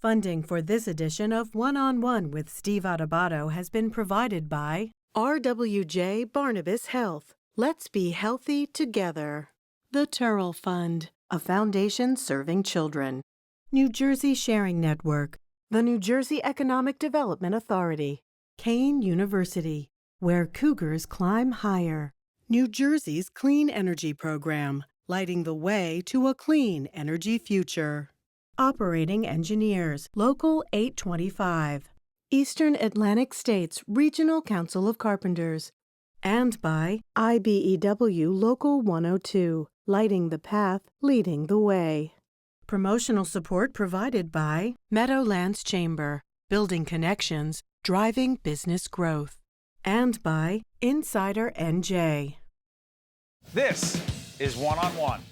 Funding for this edition of One-on-One with Steve Adubato has been provided by RWJ Barnabas Health. Let's be healthy together. The Turrell Fund, a foundation serving children. New Jersey Sharing Network. The New Jersey Economic Development Authority. Kane University, where Cougars climb higher. New Jersey's Clean Energy Program, lighting the way to a clean energy future. Operating Engineers, Local 825. Eastern Atlantic States Regional Council of Carpenters. And by IBEW Local 102, lighting the path, leading the way. Promotional support provided by Meadowlands Chamber, building connections, driving business growth. And by Insider NJ. This is One-on-One.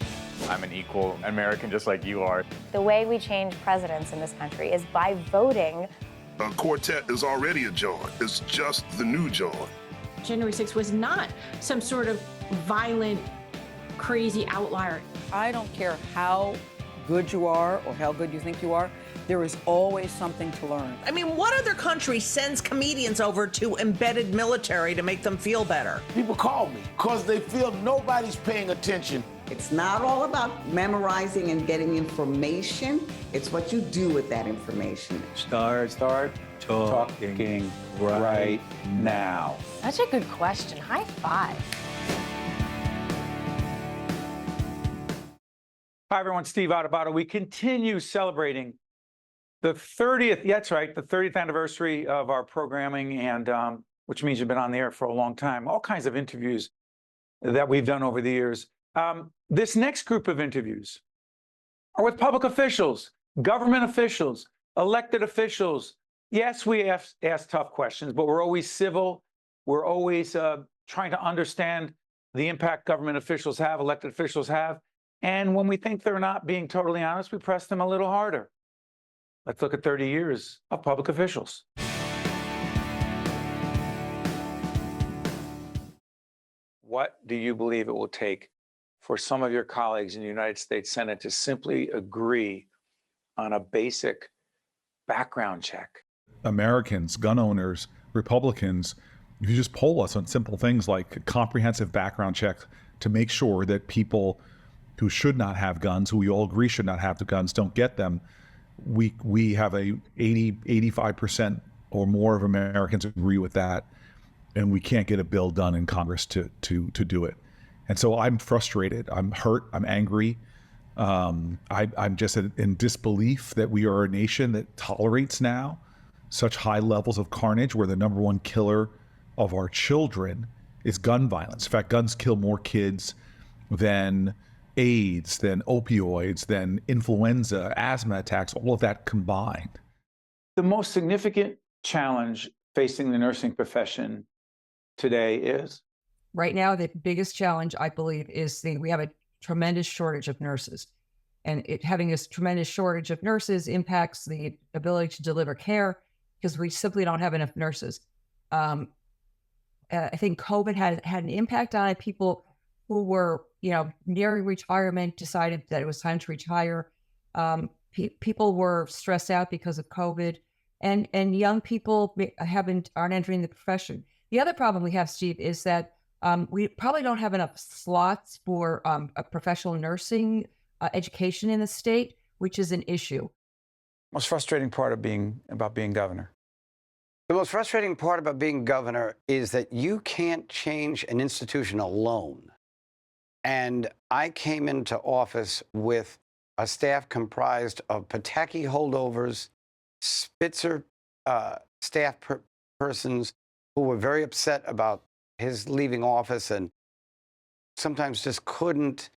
I'm an equal American just like you are. The way we change presidents in this country is by voting. A quartet is already a John. It's just the new John. January 6th was not some sort of violent, crazy outlier. I don't care how good you are or how good you think you are, there is always something to learn. I mean, what other country sends comedians over to embedded military to make them feel better? People call me because they feel nobody's paying attention. It's not all about memorizing and getting information. It's what you do with that information. Start talking right now. That's a good question. High five. Hi, everyone. Steve Adubato. We continue celebrating the 30th, yeah, that's right, the 30th anniversary of our programming, and which means you've been on the air for a long time. All kinds of interviews that we've done over the years. This next group of interviews are with public officials, government officials, elected officials. Yes, we ask tough questions, but we're always civil. We're always trying to understand the impact government officials have, elected officials have. And when we think they're not being totally honest, we press them a little harder. Let's look at 30 years of public officials. What do you believe it will take for some of your colleagues in the United States Senate to simply agree on a basic background check? Americans, gun owners, Republicans, if you just poll us on simple things like a comprehensive background check to make sure that people who should not have guns, who we all agree should not have the guns, don't get them, we have a 85% or more of Americans agree with that, and we can't get a bill done in Congress to do it. And so I'm frustrated, I'm hurt, I'm angry. I'm just in disbelief that we are a nation that tolerates now such high levels of carnage, where the number one killer of our children is gun violence. In fact, guns kill more kids than AIDS, than opioids, than influenza, asthma attacks, all of that combined. The most significant challenge facing the nursing profession today is? Right now, the biggest challenge, I believe, is we have a tremendous shortage of nurses. And having this tremendous shortage of nurses impacts the ability to deliver care because we simply don't have enough nurses. I think COVID had an impact on it. People who were, nearing retirement decided that it was time to retire. People were stressed out because of COVID, and young people aren't entering the profession. The other problem we have, Steve, is that we probably don't have enough slots for a professional nursing education in the state, which is an issue. Most frustrating part of being governor? The most frustrating part about being governor is that you can't change an institution alone. And I came into office with a staff comprised of Pataki holdovers, Spitzer staff persons who were very upset about his leaving office and sometimes just couldn't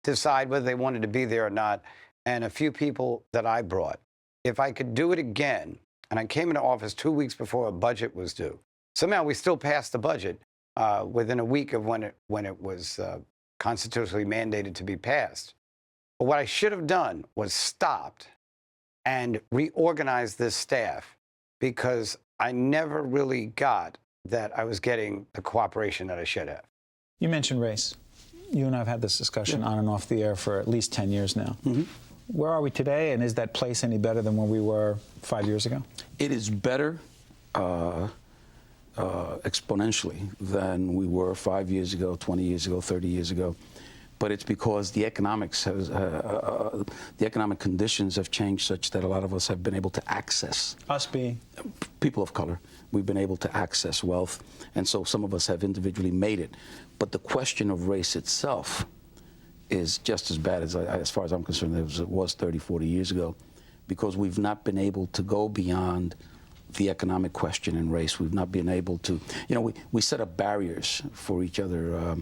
decide whether they wanted to be there or not, and a few people that I brought. If I could do it again, and I came into office 2 weeks before a budget was due, somehow we still passed the budget within a week of when it was constitutionally mandated to be passed. But what I should have done was stopped and reorganized this staff, because I never really got that I was getting the cooperation that I should have. You mentioned race. You and I have had this discussion on and off the air for at least 10 years now. Mm-hmm. Where are we today, and is that place any better than when we were 5 years ago? It is better exponentially than we were 5 years ago, 20 years ago, 30 years ago. But it's because the economics has, the economic conditions have changed such that a lot of us have been able to access. Us being? People of color. We've been able to access wealth, and so some of us have individually made it. But the question of race itself is just as bad as far as I'm concerned as it was 30, 40 years ago, because we've not been able to go beyond the economic question in race. We've not been able to, you know, we set up barriers for each other.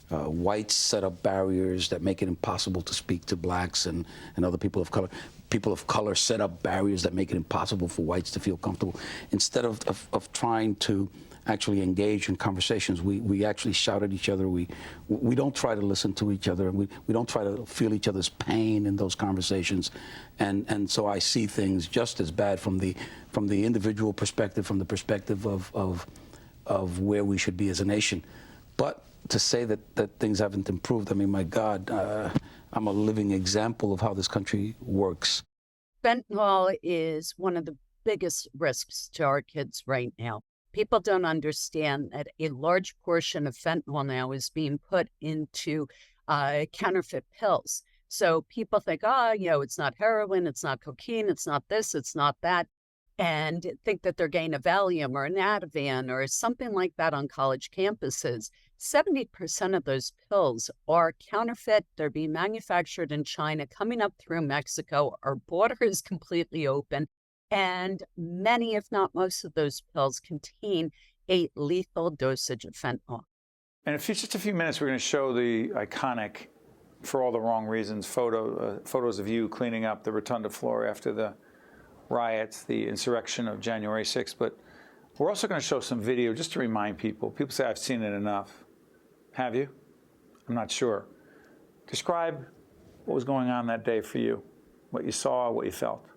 Whites set up barriers that make it impossible to speak to blacks and other people of color. People of color set up barriers that make it impossible for whites to feel comfortable. Instead of trying to actually engage in conversations, we actually shout at each other. We don't try to listen to each other. We don't try to feel each other's pain in those conversations. And so I see things just as bad from the individual perspective, from the perspective of where we should be as a nation. But to say that things haven't improved, I mean, my God, I'm a living example of how this country works. Fentanyl is one of the biggest risks to our kids right now. People don't understand that a large portion of fentanyl now is being put into counterfeit pills. So people think, it's not heroin, it's not cocaine, it's not this, it's not that, and think that they're getting a Valium or an Ativan or something like that on college campuses. 70% of those pills are counterfeit. They're being manufactured in China, coming up through Mexico. Our border is completely open. And many, if not most of those pills contain a lethal dosage of fentanyl. And in just a few minutes, we're going to show the iconic, for all the wrong reasons, photos of you cleaning up the rotunda floor after the riots, the insurrection of January 6th. But we're also going to show some video just to remind people. People say, I've seen it enough. Have you? I'm not sure. Describe what was going on that day for you, what you saw, what you felt.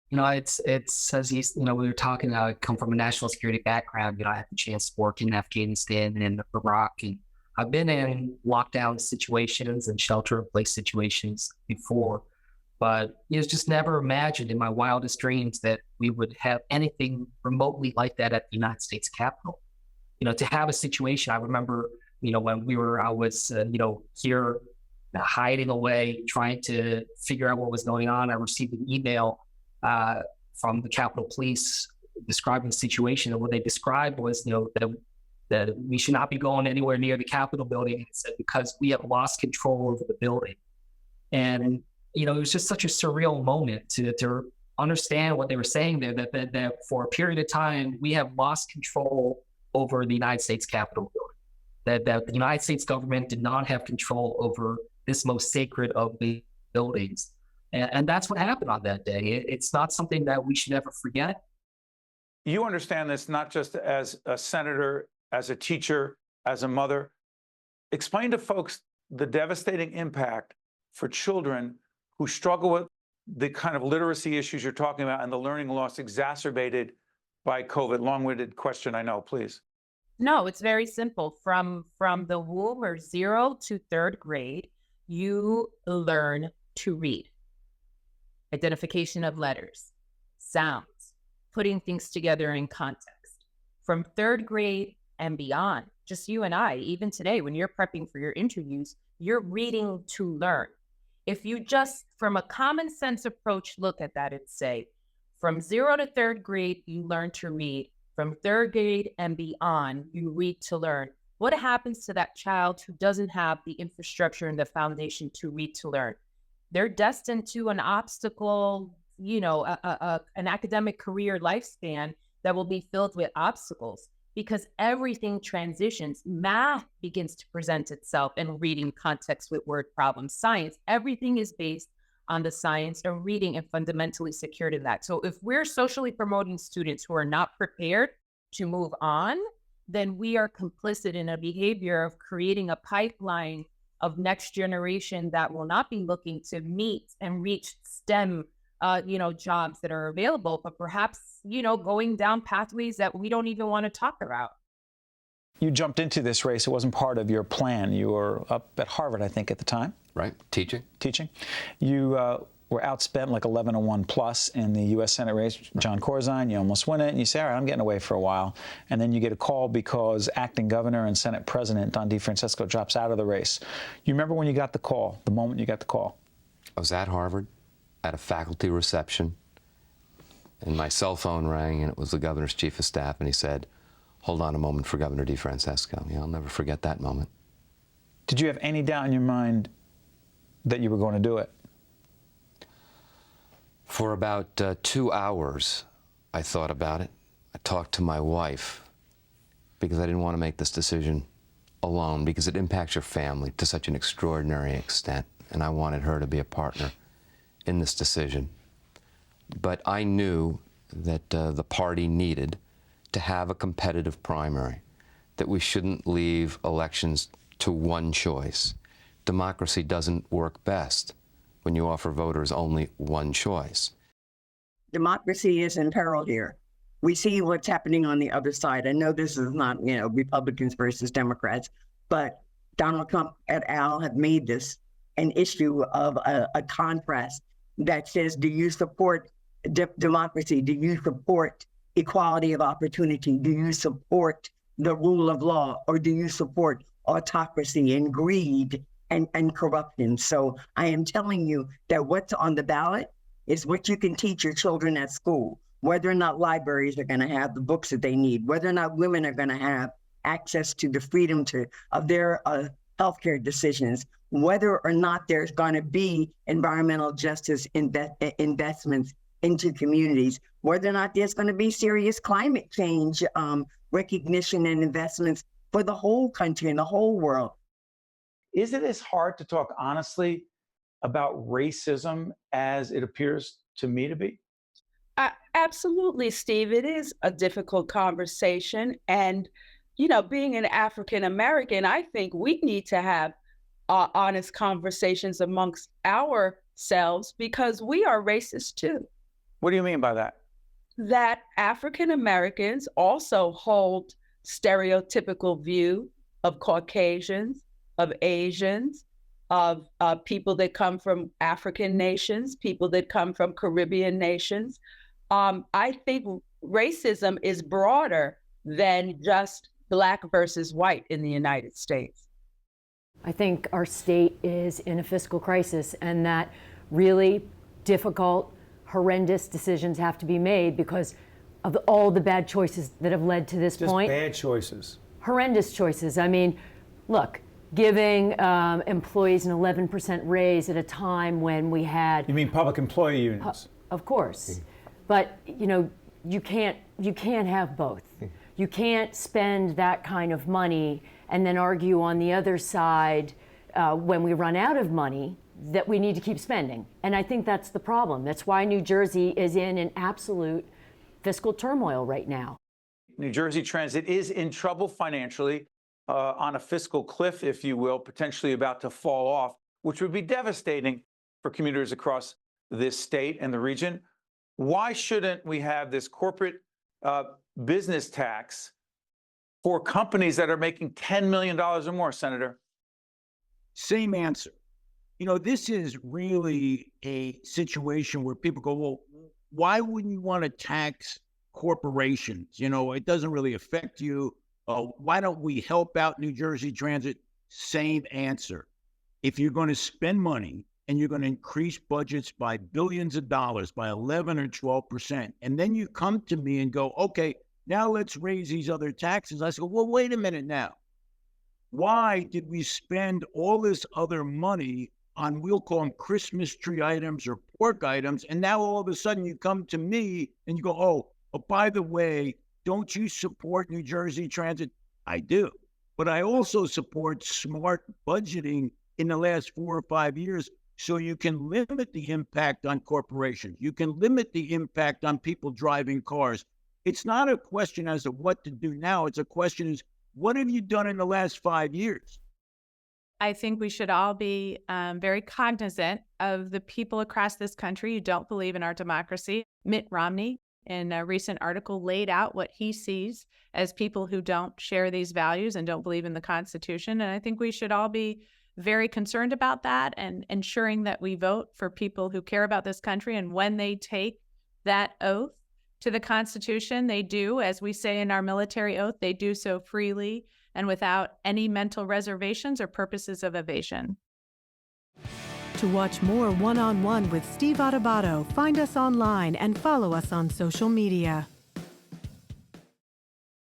It's as we were talking, I come from a national security background. I had the chance to work in Afghanistan and in Iraq, and I've been in lockdown situations and shelter-in-place situations before, but just never imagined in my wildest dreams that we would have anything remotely like that at the United States Capitol. To have a situation, I remember, when I was here hiding away, trying to figure out what was going on. I received an email from the Capitol Police describing the situation, and what they described was, that we should not be going anywhere near the Capitol building. It said because we have lost control over the building, and it was just such a surreal moment to understand what they were saying there. That for a period of time we have lost control over the United States Capitol building. That the United States government did not have control over this most sacred of the buildings. And that's what happened on that day. It's not something that we should ever forget. You understand this not just as a senator, as a teacher, as a mother. Explain to folks the devastating impact for children who struggle with the kind of literacy issues you're talking about and the learning loss exacerbated by COVID. Long-winded question, I know, please. No, it's very simple. From the womb, or 0 to 3rd grade, you learn to read. Identification of letters, sounds, putting things together in context. From 3rd grade and beyond, just you and I, even today, when you're prepping for your interviews, you're reading to learn. If you just, from a common sense approach, look at that and say, from 0 to 3rd grade, you learn to read. From 3rd grade and beyond, you read to learn. What happens to that child who doesn't have the infrastructure and the foundation to read to learn? They're destined to an obstacle, an academic career lifespan that will be filled with obstacles, because everything transitions. Math begins to present itself in reading context with word problems. Science, everything is based on the science of reading and fundamentally secured in that. So if we're socially promoting students who are not prepared to move on, then we are complicit in a behavior of creating a pipeline of next generation that will not be looking to meet and reach STEM, jobs that are available, but perhaps, going down pathways that we don't even want to talk about. You jumped into this race. It wasn't part of your plan. You were up at Harvard, I think, at the time. Right. Teaching. You were outspent like 11-1 plus in the U.S. Senate race. John Corzine, you almost win it, and you say, all right, I'm getting away for a while. And then you get a call because acting governor and Senate President Don DeFrancesco drops out of the race. You remember when you got the call, the moment you got the call? I was at Harvard at a faculty reception, and my cell phone rang, and it was the governor's chief of staff, and he said, hold on a moment for Governor DeFrancesco. Yeah, I'll never forget that moment. Did you have any doubt in your mind that you were going to do it? For about 2 hours, I thought about it. I talked to my wife because I didn't want to make this decision alone, because it impacts your family to such an extraordinary extent, and I wanted her to be a partner in this decision. But I knew that the party needed to have a competitive primary, that we shouldn't leave elections to one choice. Democracy doesn't work best when you offer voters only one choice. Democracy is in peril here. We see what's happening on the other side. I know this is not, Republicans versus Democrats, but Donald Trump et al. Have made this an issue of a contrast that says, do you support democracy? Do you support equality of opportunity? Do you support the rule of law? Or do you support autocracy and greed and corruption? So I am telling you that what's on the ballot is what you can teach your children at school, whether or not libraries are going to have the books that they need, whether or not women are going to have access to the freedom of their healthcare decisions, whether or not there's going to be environmental justice investments into communities, whether or not there's going to be serious climate change recognition and investments for the whole country and the whole world. Is it as hard to talk honestly about racism as it appears to me to be? Absolutely, Steve. It is a difficult conversation. And, being an African American, I think we need to have honest conversations amongst ourselves, because we are racist too. What do you mean by that? That African Americans also hold stereotypical view of Caucasians, of Asians, of people that come from African nations, people that come from Caribbean nations. I think racism is broader than just Black versus white in the United States. I think our state is in a fiscal crisis, and that really difficult, horrendous decisions have to be made because of all the bad choices that have led to this point. Just bad choices. Horrendous choices. I mean, look, giving employees an 11% raise at a time when we had... You mean public employee unions? Of course. But, you can't have both. You can't spend that kind of money and then argue on the other side when we run out of money that we need to keep spending. And I think that's the problem. That's why New Jersey is in an absolute fiscal turmoil right now. New Jersey Transit is in trouble financially, on a fiscal cliff, if you will, potentially about to fall off, which would be devastating for commuters across this state and the region. Why shouldn't we have this corporate business tax for companies that are making $10 million or more, Senator? Same answer. This is really a situation where people go, well, why wouldn't you want to tax corporations? It doesn't really affect you. Why don't we help out New Jersey Transit? Same answer. If you're going to spend money and you're going to increase budgets by billions of dollars, by 11 or 12%, and then you come to me and go, okay, now let's raise these other taxes. I say, well, wait a minute now. Why did we spend all this other money on, we'll call them Christmas tree items or pork items, and now all of a sudden you come to me and you go, oh, by the way, don't you support New Jersey Transit? I do. But I also support smart budgeting in the last 4 or 5 years so you can limit the impact on corporations. You can limit the impact on people driving cars. It's not a question as to what to do now. It's a question is, what have you done in the last 5 years? I think we should all be very cognizant of the people across this country who don't believe in our democracy. Mitt Romney in a recent article laid out what he sees as people who don't share these values and don't believe in the Constitution. And I think we should all be very concerned about that and ensuring that we vote for people who care about this country. And when they take that oath to the Constitution, they do, as we say in our military oath, they do so freely and without any mental reservations or purposes of evasion. To watch more One-on-One with Steve Adubato, find us online and follow us on social media.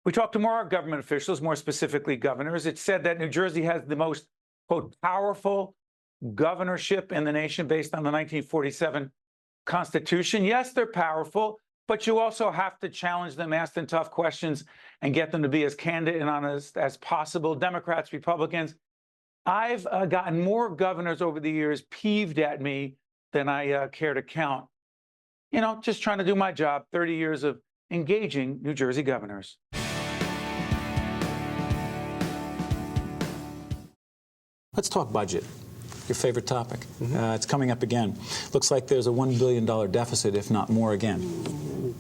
We talked to more government officials, more specifically governors. It's said that New Jersey has the most, quote, powerful governorship in the nation based on the 1947 Constitution. Yes, they're powerful, but you also have to challenge them, ask them tough questions, and get them to be as candid and honest as possible. Democrats, Republicans. I've gotten more governors over the years peeved at me than I care to count. You know, just trying to do my job, 30 years of engaging New Jersey governors. Let's talk budget. Your favorite topic. It's coming up again. Looks like there's a $1 billion deficit, if not more again.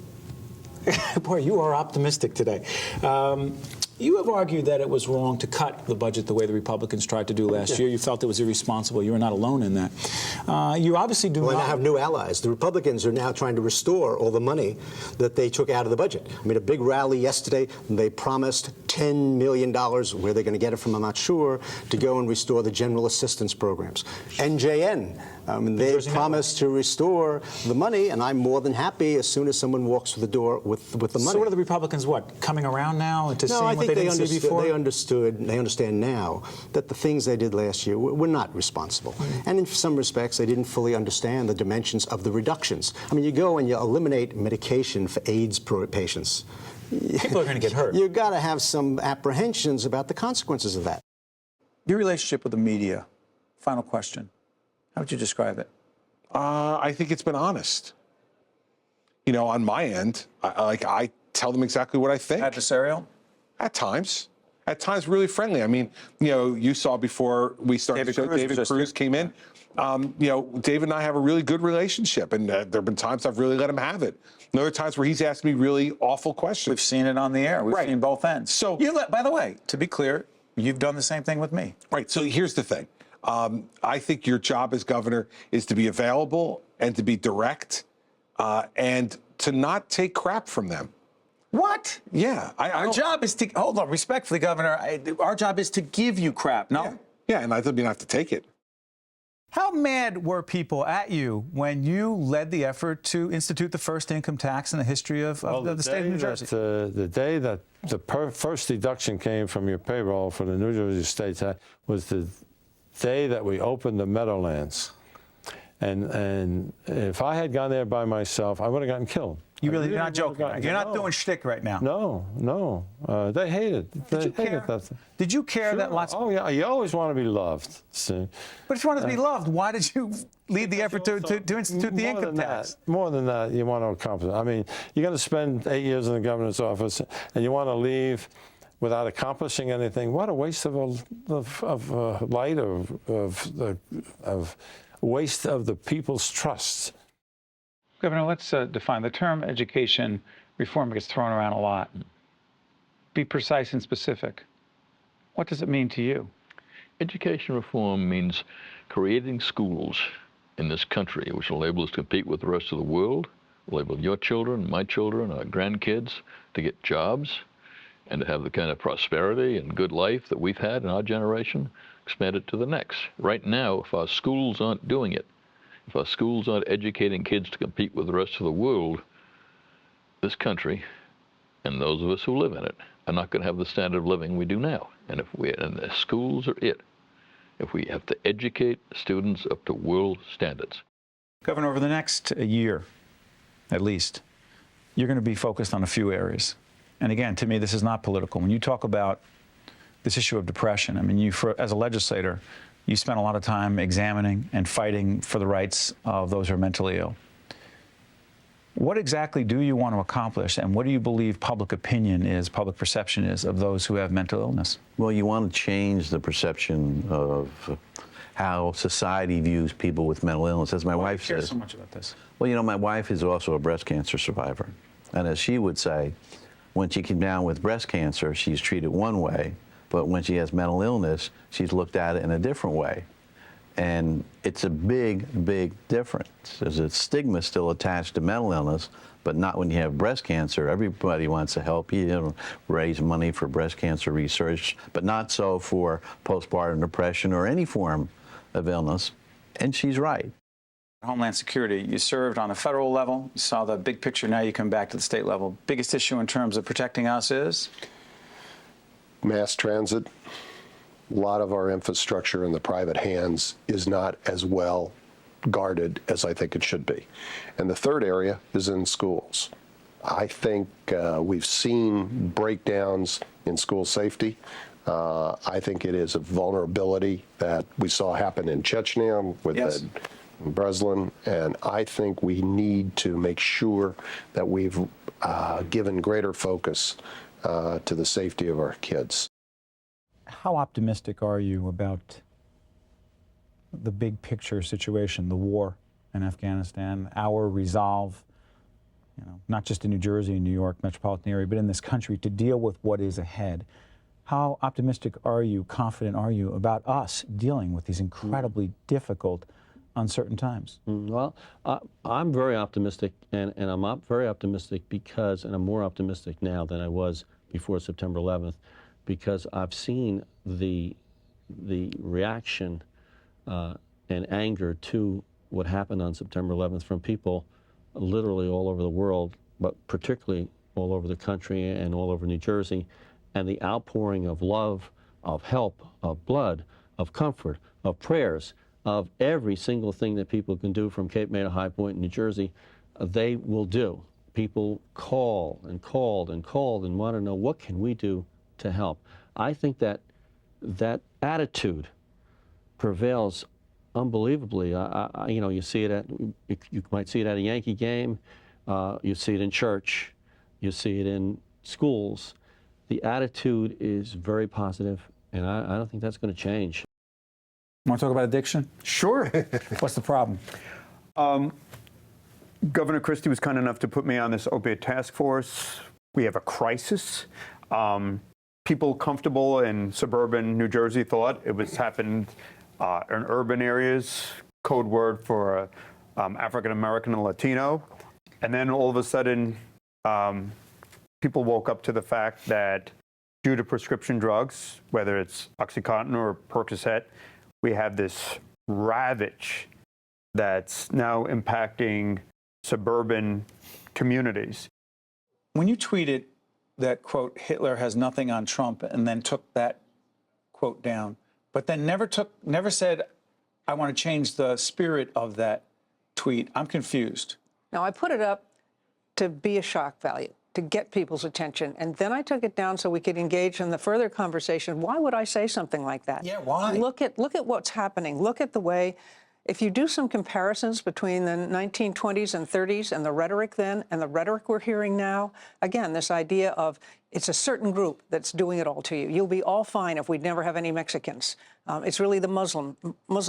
Boy, you are optimistic today. You have argued that it was wrong to cut the budget the way the Republicans tried to do last year. You felt it was irresponsible. You were not alone in that. You obviously do not. Well, I have new allies. The Republicans are now trying to restore all the money that they took out of the budget. I mean, a big rally yesterday, they promised $10 million, where they're going to get it from, I'm not sure, to go and restore the general assistance programs. NJN, they promised to restore the money, and I'm more than happy as soon as someone walks through the door with the money. So what are the Republicans, coming around now to seeing what they didn't see before? They understand now that the things they did last year were not responsible. And in some respects, they didn't fully understand the dimensions of the reductions. I mean, you go and you eliminate medication for AIDS patients. People are going to get hurt. You've got to have some apprehensions about the consequences of that. Your relationship with the media, final question. How would you describe it? I think it's been honest. You know, on my end, I tell them exactly what I think. Adversarial? At times. At times, really friendly. I mean, you know, you saw before we started the show, David Cruz came in. You know, David and I have a really good relationship, and there have been times I've really let him have it. And other times where he's asked me really awful questions. We've seen it on the air. We've seen both ends. So, by the way, to be clear, you've done the same thing with me. Right. So here's the thing. I think your job as governor is to be available and to be direct and to not take crap from them. What? Yeah. Our job is to, hold on, respectfully, Governor, our job is to give you crap, no? Yeah, and I don't have to take it. How mad were people at you when you led the effort to institute the first income tax in the history of the state of New Jersey? The day that the first deduction came from your payroll for the New Jersey state tax was the day that we opened the Meadowlands. And if I had gone there by myself, I would have gotten killed. You're not joking. You're not doing shtick right now. No. They hate it. Did you care that lots? Oh yeah, you always want to be loved. See? But if you wanted to be loved, why did you lead the effort to institute the income tax? More than that, you want to accomplish. I mean, you're going to spend 8 years in the governor's office, and you want to leave without accomplishing anything. What a waste of light, of waste of the people's trust. Governor, let's define the term education reform gets thrown around a lot. Be precise and specific. What does it mean to you? Education reform means creating schools in this country which will enable us to compete with the rest of the world, will enable your children, my children, our grandkids to get jobs and to have the kind of prosperity and good life that we've had in our generation, expand it to the next. Right now, if our schools aren't doing it, if our schools aren't educating kids to compete with the rest of the world, this country and those of us who live in it are not going to have the standard of living we do now. And the schools are it. If we have to educate students up to world standards. Governor, over the next year, at least, you're going to be focused on a few areas. And again, to me, this is not political. When you talk about this issue of depression, I mean, as a legislator, you spent a lot of time examining and fighting for the rights of those who are mentally ill. What exactly do you want to accomplish, and what do you believe public opinion is, public perception is, of those who have mental illness? Well, you want to change the perception of how society views people with mental illness. As my wife says. So much about this? Well, you know, my wife is also a breast cancer survivor. And as she would say, when she came down with breast cancer, she's treated one way, but when she has mental illness, she's looked at it in a different way. And it's a big, big difference. There's a stigma still attached to mental illness, but not when you have breast cancer. Everybody wants to help you, raise money for breast cancer research, but not so for postpartum depression or any form of illness. And she's right. Homeland Security, you served on the federal level, you saw the big picture, now you come back to the state level. Biggest issue in terms of protecting us is? Mass transit. A lot of our infrastructure in the private hands is not as well guarded as I think it should be. And the third area is in schools. I think we've seen breakdowns in school safety. I think it is a vulnerability that we saw happen in Chechnya with Breslin, and I think we need to make sure that we've given greater focus to the safety of our kids. How optimistic are you about the big picture situation, the war in Afghanistan, our resolve, not just in New Jersey and New York metropolitan area, but in this country to deal with what is ahead? How optimistic are you, confident are you about us dealing with these incredibly difficult, uncertain times? Well, I'm very optimistic, and I'm very optimistic because, and I'm more optimistic now than I was before September 11th, because I've seen the reaction and anger to what happened on September 11th from people literally all over the world, but particularly all over the country and all over New Jersey, and the outpouring of love, of help, of blood, of comfort, of prayers, of every single thing that people can do from Cape May to High Point in New Jersey, they will do. People call and called and called and want to know, what can we do to help? I think that that attitude prevails unbelievably. You see it you might see it at a Yankee game, you see it in church, you see it in schools. The attitude is very positive, and I don't think that's going to change. Want to talk about addiction? Sure. What's the problem? Governor Christie was kind enough to put me on this opiate task force. We have a crisis. People comfortable in suburban New Jersey thought it was happened in urban areas, code word for African American and Latino. And then all of a sudden, people woke up to the fact that due to prescription drugs, whether it's OxyContin or Percocet, we have this ravage that's now impacting suburban communities. When you tweeted that, quote, Hitler has nothing on Trump, and then took that quote down, but then never said, I want to change the spirit of that tweet, I'm confused. Now, I put it up to be a shock value, to get people's attention, and then I took it down so we could engage in the further conversation. Why would I say something like that? Yeah, why? Look at what's happening. Look at the way, if you do some comparisons between the 1920s and 30s and the rhetoric then and the rhetoric we're hearing now, again, this idea of it's a certain group that's doing it all to you. You'll be all fine if we'd never have any Mexicans. It's really the Muslim.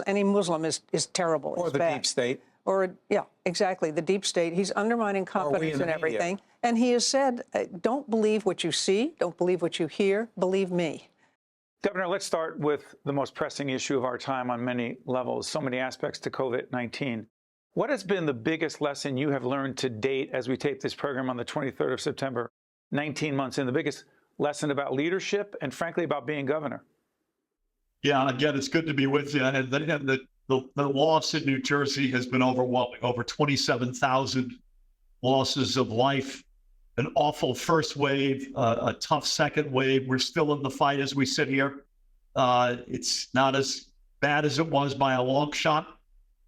Any Muslim is terrible. Or it's the bad. deep state. Or, yeah, exactly, the deep state. He's undermining confidence in everything. And he has said, don't believe what you see, don't believe what you hear, believe me. Governor, let's start with the most pressing issue of our time on many levels, so many aspects to COVID-19. What has been the biggest lesson you have learned to date as we tape this program on the 23rd of September, 19 months in, the biggest lesson about leadership and, frankly, about being governor? Yeah, again, it's good to be with you. And the loss in New Jersey has been overwhelming, over 27,000 losses of life, an awful first wave, a tough second wave. We're still in the fight as we sit here. It's not as bad as it was by a long shot,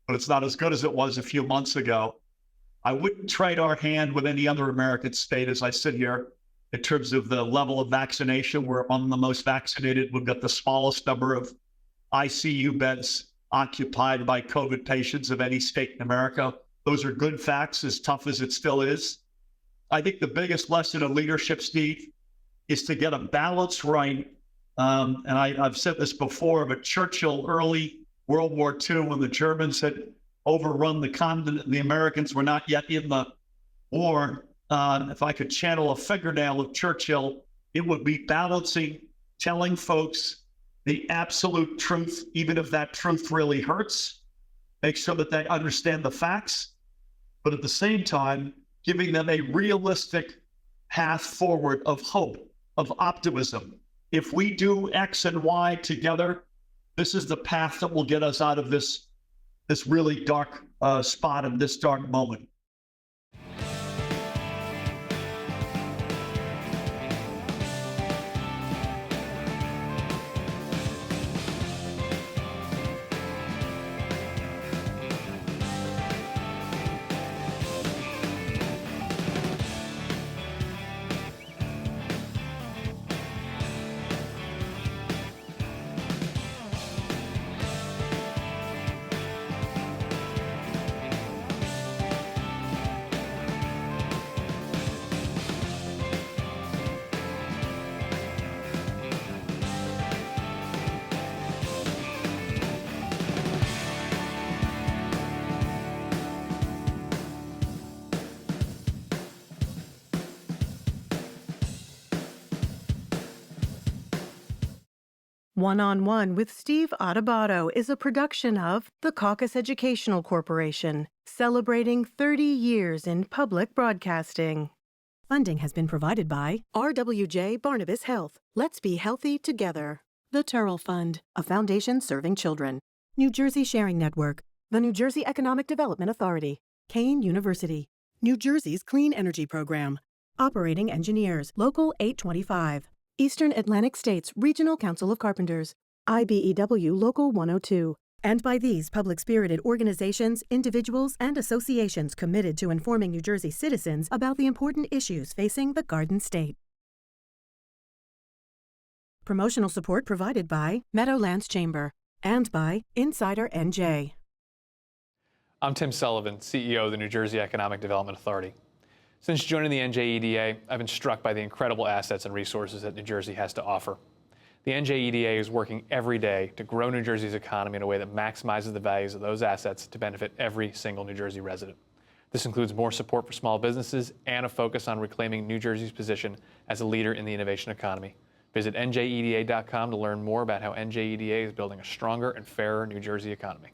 but it's not as good as it was a few months ago. I wouldn't trade our hand with any other American state as I sit here in terms of the level of vaccination. We're among the most vaccinated. We've got the smallest number of ICU beds occupied by COVID patients of any state in America. Those are good facts, as tough as it still is. I think the biggest lesson of leadership, Steve, is to get a balance right. And I've said this before, but Churchill, early World War II, when the Germans had overrun the continent and the Americans were not yet in the war, if I could channel a fingernail of Churchill, it would be balancing, telling folks the absolute truth, even if that truth really hurts, make sure that they understand the facts, but at the same time, giving them a realistic path forward of hope, of optimism. If we do X and Y together, this is the path that will get us out of this really dark spot in this dark moment. One-on-One with Steve Adubato is a production of the Caucus Educational Corporation, celebrating 30 years in public broadcasting. Funding has been provided by RWJ Barnabas Health. Let's be healthy together. The Turrell Fund, a foundation serving children. New Jersey Sharing Network, the New Jersey Economic Development Authority, Kane University, New Jersey's Clean Energy Program, Operating Engineers, Local 825. Eastern Atlantic States Regional Council of Carpenters, IBEW Local 102, and by these public-spirited organizations, individuals, and associations committed to informing New Jersey citizens about the important issues facing the Garden State. Promotional support provided by Meadowlands Chamber and by Insider NJ. I'm Tim Sullivan, CEO of the New Jersey Economic Development Authority. Since joining the NJEDA, I've been struck by the incredible assets and resources that New Jersey has to offer. The NJEDA is working every day to grow New Jersey's economy in a way that maximizes the values of those assets to benefit every single New Jersey resident. This includes more support for small businesses and a focus on reclaiming New Jersey's position as a leader in the innovation economy. Visit njeda.com to learn more about how NJEDA is building a stronger and fairer New Jersey economy.